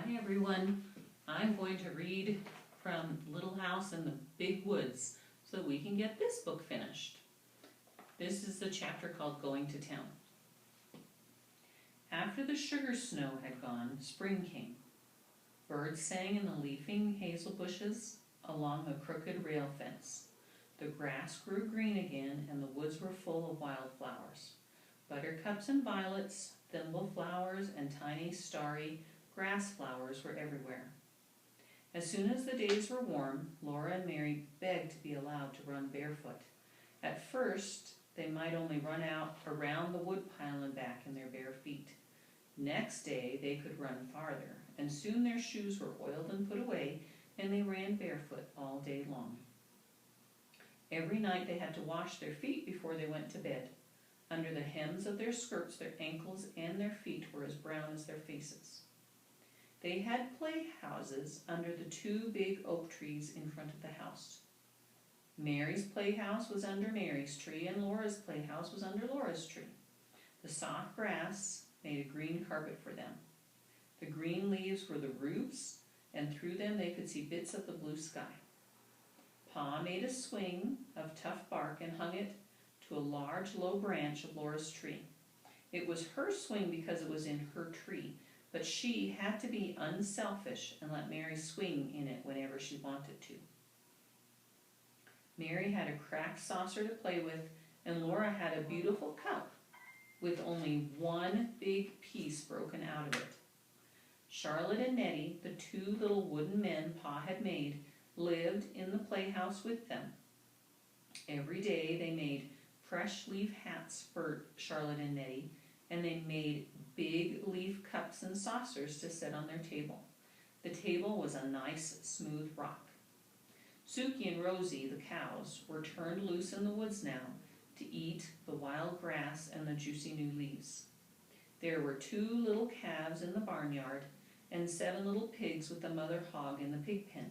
Hi everyone. I'm going to read from Little House in the Big Woods so we can get this book finished. This is the chapter called Going to Town. After the sugar snow had gone, spring came. Birds sang in the leafing hazel bushes along the crooked rail fence. The grass grew green again and the woods were full of wildflowers. Buttercups and violets, thimble flowers, and tiny starry grass flowers were everywhere. As soon as the days were warm, Laura and Mary begged to be allowed to run barefoot. At first, they might only run out around the woodpile and back in their bare feet. Next day, they could run farther, and soon their shoes were oiled and put away, and they ran barefoot all day long. Every night they had to wash their feet before they went to bed. Under the hems of their skirts, their ankles and their feet were as brown as their faces. They had playhouses under the two big oak trees in front of the house. Mary's playhouse was under Mary's tree, and Laura's playhouse was under Laura's tree. The soft grass made a green carpet for them. The green leaves were the roofs, and through them they could see bits of the blue sky. Pa made a swing of tough bark and hung it to a large low branch of Laura's tree. It was her swing because it was in her tree, but she had to be unselfish and let Mary swing in it whenever she wanted to. Mary had a cracked saucer to play with, and Laura had a beautiful cup with only one big piece broken out of it. Charlotte and Nettie, the two little wooden men Pa had made, lived in the playhouse with them. Every day they made fresh leaf hats for Charlotte and Nettie, and they made big leaf cups and saucers to sit on their table. The table was a nice, smooth rock. Suki and Rosie, the cows, were turned loose in the woods now to eat the wild grass and the juicy new leaves. There were 2 little calves in the barnyard and 7 little pigs with the mother hog in the pig pen.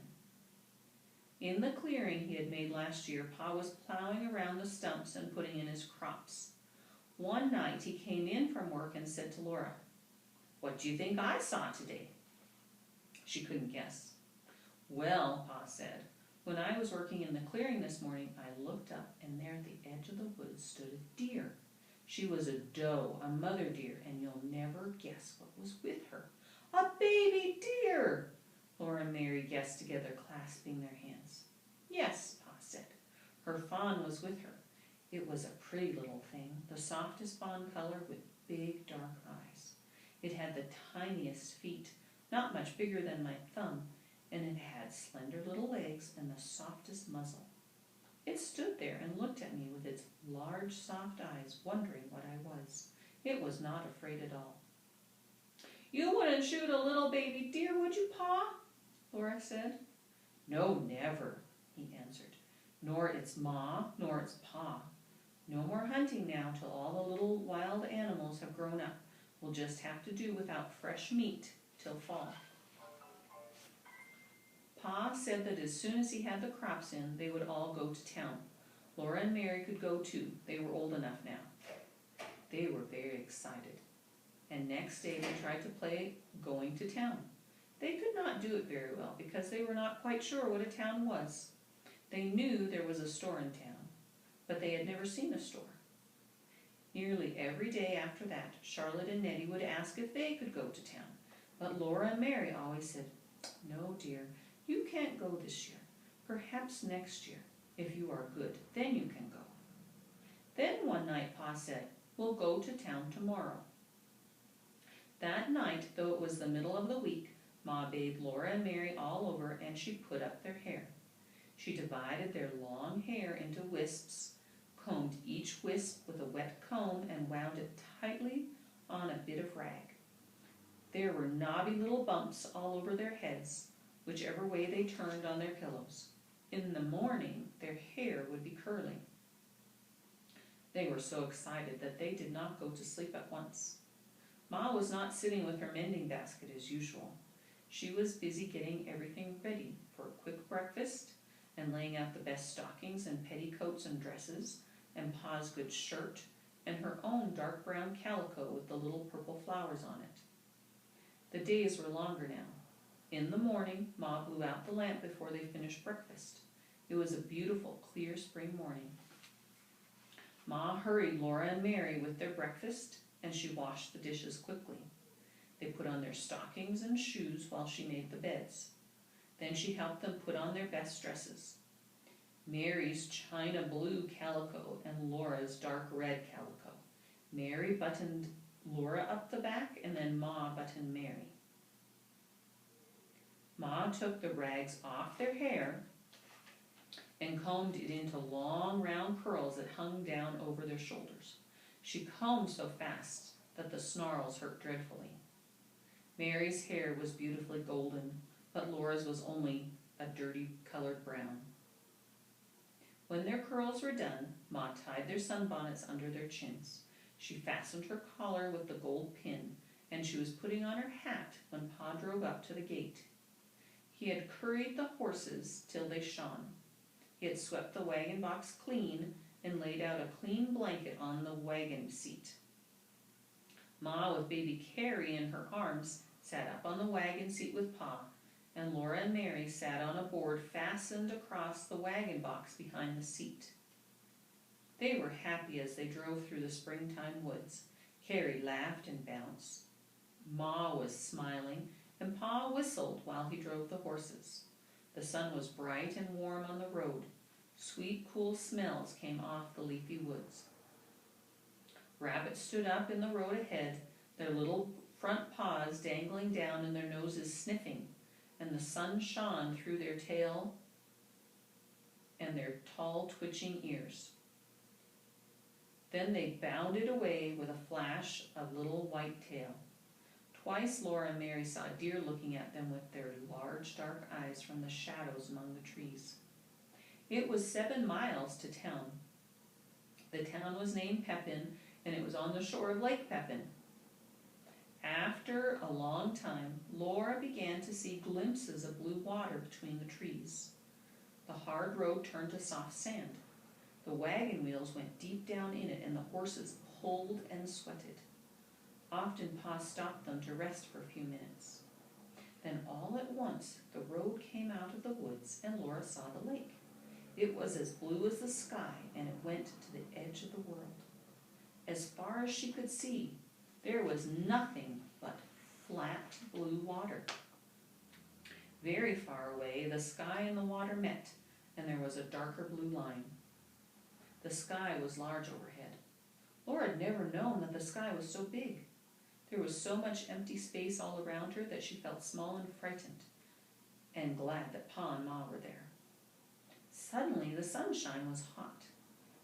In the clearing he had made last year, Pa was plowing around the stumps and putting in his crops. One night he came in from work and said to Laura, "What do you think I saw today?" She couldn't guess. "Well," Pa said, "when I was working in the clearing this morning, I looked up and there at the edge of the woods stood a deer. She was a doe, a mother deer, and you'll never guess what was with her. A baby deer!" Laura and Mary guessed together, clasping their hands. "Yes," Pa said, "her fawn was with her. It was a pretty little thing, the softest fawn color with big dark eyes. It had the tiniest feet, not much bigger than my thumb, and it had slender little legs and the softest muzzle. It stood there and looked at me with its large soft eyes, wondering what I was. It was not afraid at all." "You wouldn't shoot a little baby deer, would you, Pa?" Laura said. "No, never," he answered. "Nor its Ma, nor its Pa. No more hunting now till all the little wild animals have grown up. We'll just have to do without fresh meat till fall." Pa said that as soon as he had the crops in, they would all go to town. Laura and Mary could go too. They were old enough now. They were very excited. And next day they tried to play going to town. They could not do it very well because they were not quite sure what a town was. They knew there was a store in town, but they had never seen a store. Nearly every day after that, Charlotte and Nettie would ask if they could go to town, but Laura and Mary always said, "No, dear, you can't go this year. Perhaps next year, if you are good, then you can go." Then one night Pa said, "We'll go to town tomorrow." That night, though it was the middle of the week, Ma bathed Laura and Mary all over and she put up their hair. She divided their long hair into wisps, combed each wisp with a wet comb, and wound it tightly on a bit of rag. There were knobby little bumps all over their heads, whichever way they turned on their pillows. In the morning, their hair would be curling. They were so excited that they did not go to sleep at once. Ma was not sitting with her mending basket as usual. She was busy getting everything ready for a quick breakfast and laying out the best stockings and petticoats and dresses and Pa's good shirt and her own dark brown calico with the little purple flowers on it. The days were longer now. In the morning, Ma blew out the lamp before they finished breakfast. It was a beautiful, clear spring morning. Ma hurried Laura and Mary with their breakfast, and she washed the dishes quickly. They put on their stockings and shoes while she made the beds. Then she helped them put on their best dresses. Mary's china blue calico and Laura's dark red calico. Mary buttoned Laura up the back, and then Ma buttoned Mary. Ma took the rags off their hair and combed it into long round curls that hung down over their shoulders. She combed so fast that the snarls hurt dreadfully. Mary's hair was beautifully golden, but Laura's was only a dirty colored brown. When their curls were done, Ma tied their sunbonnets under their chins. She fastened her collar with the gold pin, and she was putting on her hat when Pa drove up to the gate. He had curried the horses till they shone. He had swept the wagon box clean and laid out a clean blanket on the wagon seat. Ma, with baby Carrie in her arms, sat up on the wagon seat with Pa, and Laura and Mary sat on a board fastened across the wagon box behind the seat. They were happy as they drove through the springtime woods. Carrie laughed and bounced. Ma was smiling, and Pa whistled while he drove the horses. The sun was bright and warm on the road. Sweet, cool smells came off the leafy woods. Rabbits stood up in the road ahead, their little front paws dangling down and their noses sniffing, and the sun shone through their tail and their tall, twitching ears. Then they bounded away with a flash of little white tail. Twice Laura and Mary saw deer looking at them with their large dark eyes from the shadows among the trees. It was 7 miles to town. The town was named Pepin, and it was on the shore of Lake Pepin. After a long time, Laura began to see glimpses of blue water between the trees. The hard road turned to soft sand. The wagon wheels went deep down in it, and the horses pulled and sweated. Often Pa stopped them to rest for a few minutes. Then all at once the road came out of the woods and Laura saw the lake. It was as blue as the sky, and it went to the edge of the world. As far as she could see, there was nothing but flat blue water. Very far away, the sky and the water met, and there was a darker blue line. The sky was large overhead. Laura had never known that the sky was so big. There was so much empty space all around her that she felt small and frightened, and glad that Pa and Ma were there. Suddenly, the sunshine was hot.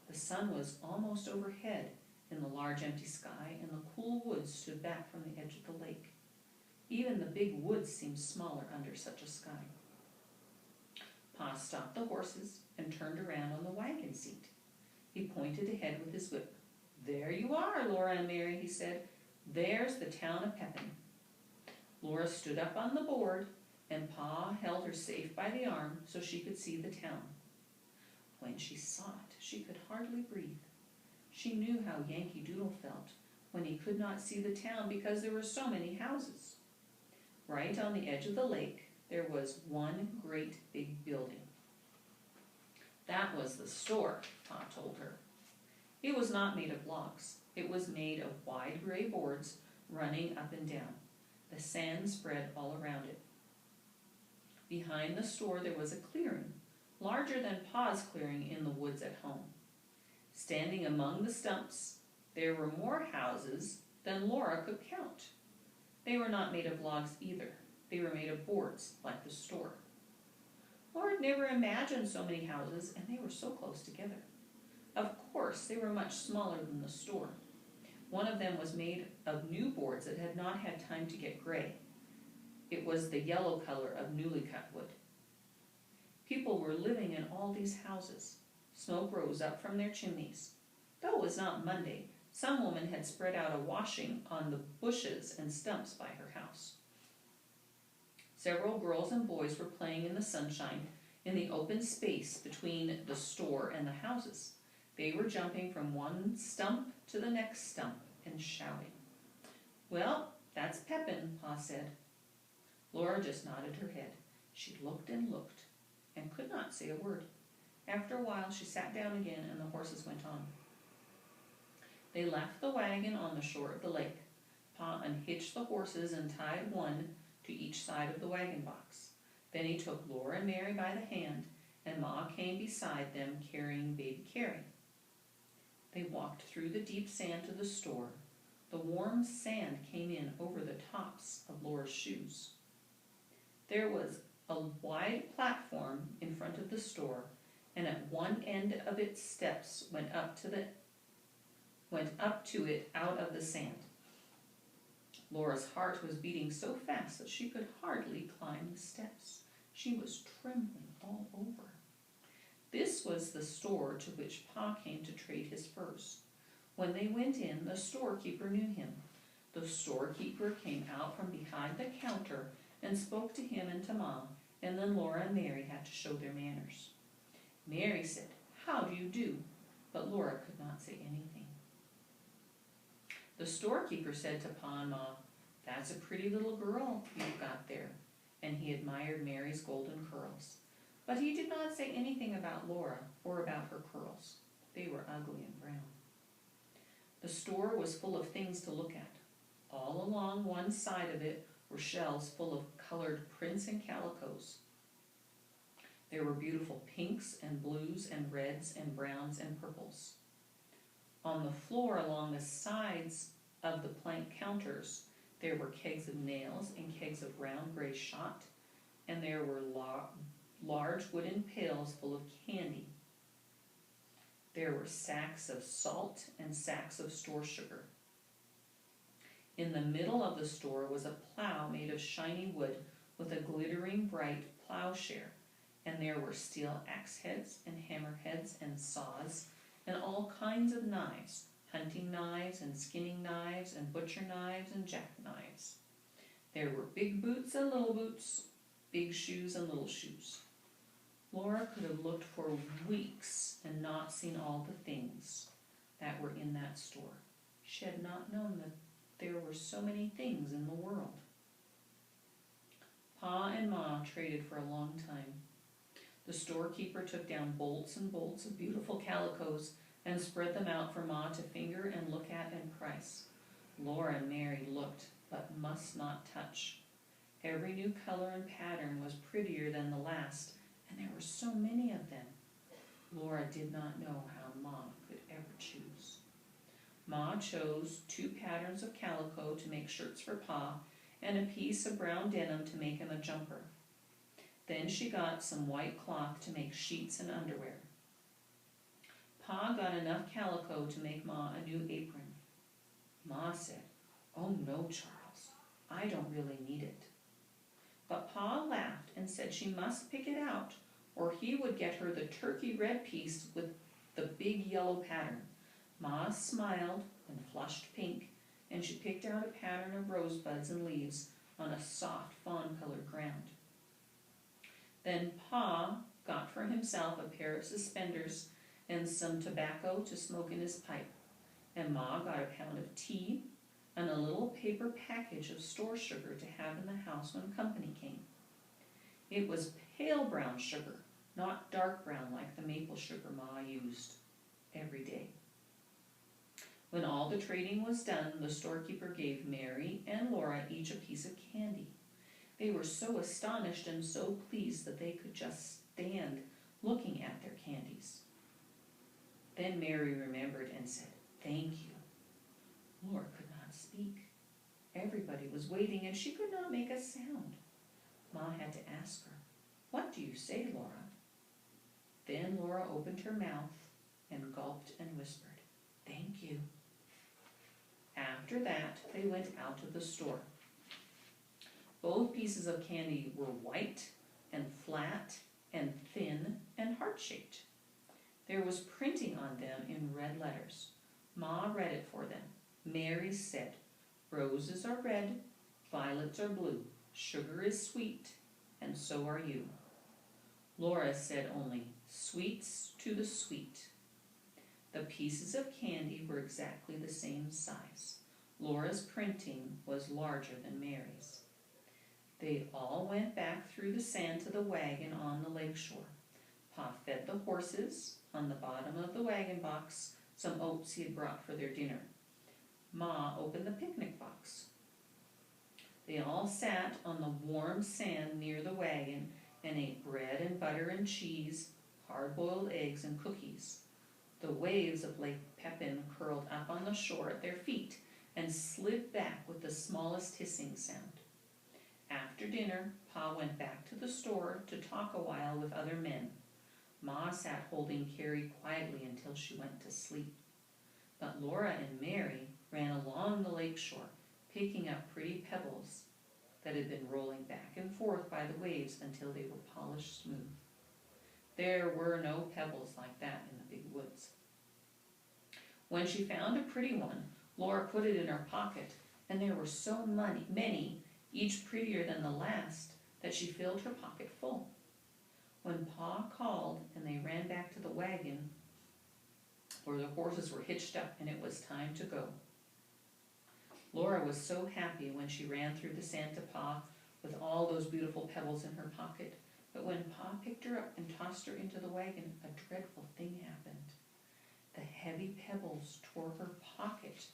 The sun was almost overhead in the large empty sky, and the cool woods stood back from the edge of the lake. Even the big woods seemed smaller under such a sky. Pa stopped the horses and turned around on the wagon seat. He pointed ahead with his whip. "There you are, Laura and Mary," he said. "There's the town of Pepin." Laura stood up on the board, and Pa held her safe by the arm so she could see the town. When she saw it, she could hardly breathe. She knew how Yankee Doodle felt when he could not see the town because there were so many houses. Right on the edge of the lake, there was one great big building. That was the store, Pa told her. It was not made of logs. It was made of wide gray boards running up and down. The sand spread all around it. Behind the store there was a clearing, larger than Pa's clearing in the woods at home. Standing among the stumps, there were more houses than Laura could count. They were not made of logs either. They were made of boards, like the store. Laura had never imagined so many houses, and they were so close together. Of course, they were much smaller than the store. One of them was made of new boards that had not had time to get gray. It was the yellow color of newly cut wood. People were living in all these houses. Smoke rose up from their chimneys. Though it was not Monday, some woman had spread out a washing on the bushes and stumps by her house. Several girls and boys were playing in the sunshine in the open space between the store and the houses. They were jumping from one stump to the next stump and shouting. "Well, that's Pepin," Pa said. Laura just nodded her head. She looked and could not say a word. After a while she sat down again and the horses went on. They left the wagon on the shore of the lake. Pa unhitched the horses and tied one to each side of the wagon box. Then he took Laura and Mary by the hand, and Ma came beside them carrying baby Carrie. They walked through the deep sand to the store. The warm sand came in over the tops of Laura's shoes. There was a wide platform in front of the store, and at one end of its steps went up to it out of the sand. Laura's heart was beating so fast that she could hardly climb the steps. She was trembling all over. This was the store to which Pa came to trade his furs. When they went in, the storekeeper knew him. The storekeeper came out from behind the counter and spoke to him and to Ma, and then Laura and Mary had to show their manners. Mary said, "How do you do?" but Laura could not say anything. The storekeeper said to Pa and Ma, "That's a pretty little girl you've got there," and he admired Mary's golden curls. But he did not say anything about Laura or about her curls. They were ugly and brown. The store was full of things to look at. All along one side of it were shelves full of colored prints and calicos. There were beautiful pinks and blues and reds and browns and purples. On the floor along the sides of the plank counters, there were kegs of nails and kegs of round gray shot, and there were large wooden pails full of candy. There were sacks of salt and sacks of store sugar. In the middle of the store was a plow made of shiny wood with a glittering bright plowshare, and there were steel axe heads and hammer heads and saws and all kinds of knives, hunting knives and skinning knives and butcher knives and jackknives. There were big boots and little boots, big shoes and little shoes. Laura could have looked for weeks and not seen all the things that were in that store. She had not known that there were so many things in the world. Pa and Ma traded for a long time. The storekeeper took down bolts and bolts of beautiful calicos and spread them out for Ma to finger and look at and price. Laura and Mary looked, but must not touch. Every new color and pattern was prettier than the last, and there were so many of them. Laura did not know how Ma could ever choose. Ma chose 2 patterns of calico to make shirts for Pa, and a piece of brown denim to make him a jumper. Then she got some white cloth to make sheets and underwear. Pa got enough calico to make Ma a new apron. Ma said, "Oh no, Charles, I don't really need it." But Pa laughed and said she must pick it out, or he would get her the turkey red piece with the big yellow pattern. Ma smiled and flushed pink, and she picked out a pattern of rosebuds and leaves on a soft fawn-colored ground. Then Pa got for himself a pair of suspenders and some tobacco to smoke in his pipe, and Ma got a pound of tea and a little paper package of store sugar to have in the house when company came. It was pale brown sugar, not dark brown like the maple sugar Ma used every day. When all the trading was done, the storekeeper gave Mary and Laura each a piece of candy. They were so astonished and so pleased that they could just stand looking at their candies. Then Mary remembered and said, "Thank you." Laura could not speak. Everybody was waiting and she could not make a sound. Ma had to ask her, "What do you say, Laura?" Then Laura opened her mouth and gulped and whispered, "Thank you." After that, they went out of the store. Both pieces of candy were white and flat and thin and heart-shaped. There was printing on them in red letters. Ma read it for them. Mary said, "Roses are red, violets are blue, sugar is sweet, and so are you." Laura said only, "Sweets to the sweet." The pieces of candy were exactly the same size. Laura's printing was larger than Mary's. They all went back through the sand to the wagon on the lake shore. Pa fed the horses, on the bottom of the wagon box, some oats he had brought for their dinner. Ma opened the picnic box. They all sat on the warm sand near the wagon and ate bread and butter and cheese, hard-boiled eggs and cookies. The waves of Lake Pepin curled up on the shore at their feet and slid back with the smallest hissing sound. After dinner, Pa went back to the store to talk a while with other men. Ma sat holding Carrie quietly until she went to sleep. But Laura and Mary ran along the lake shore, picking up pretty pebbles that had been rolling back and forth by the waves until they were polished smooth. There were no pebbles like that in the big woods. When she found a pretty one, Laura put it in her pocket, and there were so many, each prettier than the last, that she filled her pocket full. When Pa called and they ran back to the wagon, where the horses were hitched up and it was time to go. Laura was so happy when she ran through the sand to Pa with all those beautiful pebbles in her pocket, but when Pa picked her up and tossed her into the wagon, a dreadful thing happened. The heavy pebbles tore her pocket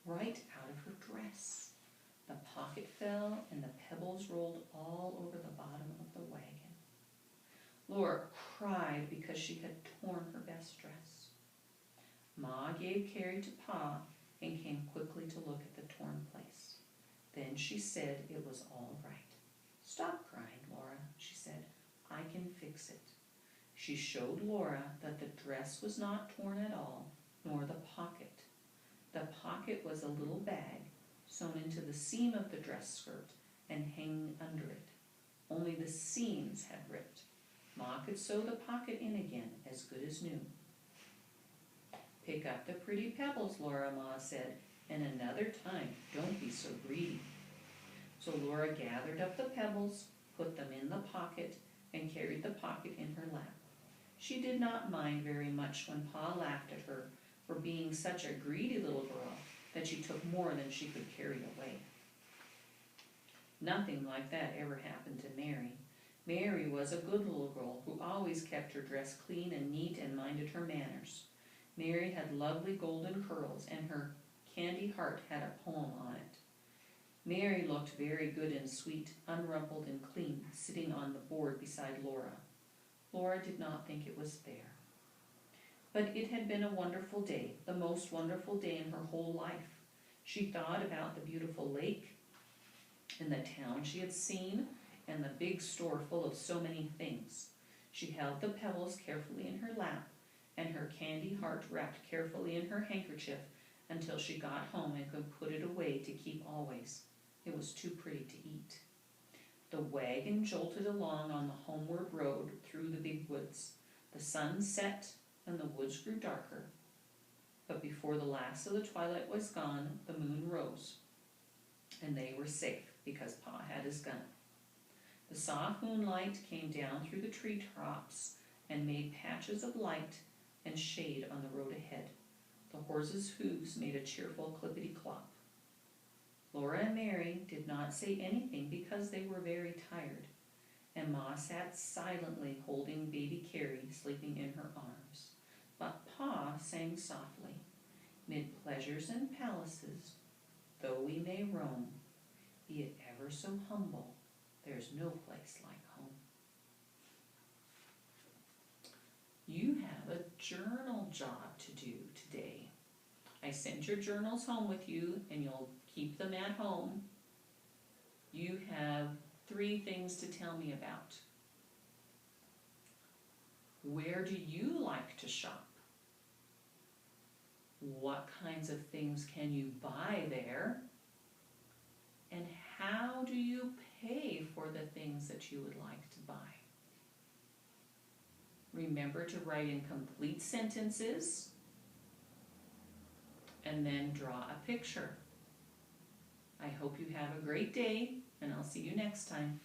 right out of her dress. The pocket fell and the pebbles rolled all over the bottom of the wagon. Laura cried because she had torn her best dress. Ma gave Carrie to Pa and came quickly to look at the torn place. Then she said it was all right. Stop crying, Laura, she said. I can fix it. She showed Laura that the dress was not torn at all, nor the pocket. The pocket was a little bag sewn into the seam of the dress skirt and hanging under it. Only the seams had ripped. Ma could sew the pocket in again, as good as new. Pick up the pretty pebbles, Laura, Ma said, and another time, don't be so greedy. So Laura gathered up the pebbles, put them in the pocket, and carried the pocket in her lap. She did not mind very much when Pa laughed at her for being such a greedy little girl that she took more than she could carry away. Nothing like that ever happened to Mary. Mary was a good little girl who always kept her dress clean and neat and minded her manners. Mary had lovely golden curls, and her candy heart had a poem on it. Mary looked very good and sweet, unrumpled and clean, sitting on the board beside Laura. Laura did not think it was fair. But it had been a wonderful day, the most wonderful day in her whole life. She thought about the beautiful lake and the town she had seen and the big store full of so many things. She held the pebbles carefully in her lap and her candy heart wrapped carefully in her handkerchief until she got home and could put it away to keep always. It was too pretty to eat. The wagon jolted along on the homeward road through the big woods. The sun set and the woods grew darker. But before the last of the twilight was gone, the moon rose. And they were safe because Pa had his gun. The soft moonlight came down through the treetops and made patches of light and shade on the road ahead. The horses' hooves made a cheerful clippity-clop. Laura and Mary did not say anything because they were very tired, and Ma sat silently holding baby Carrie sleeping in her arms. But Pa sang softly, "Mid pleasures and palaces, though we may roam, be it ever so humble, there's no place like home." You have a journal job to do today. I sent your journals home with you, and you'll keep them at home. You have 3 things to tell me about. Where do you like to shop? What kinds of things can you buy there? And how do you pay for the things that you would like to buy? Remember to write in complete sentences and then draw a picture. I hope you have a great day, and I'll see you next time.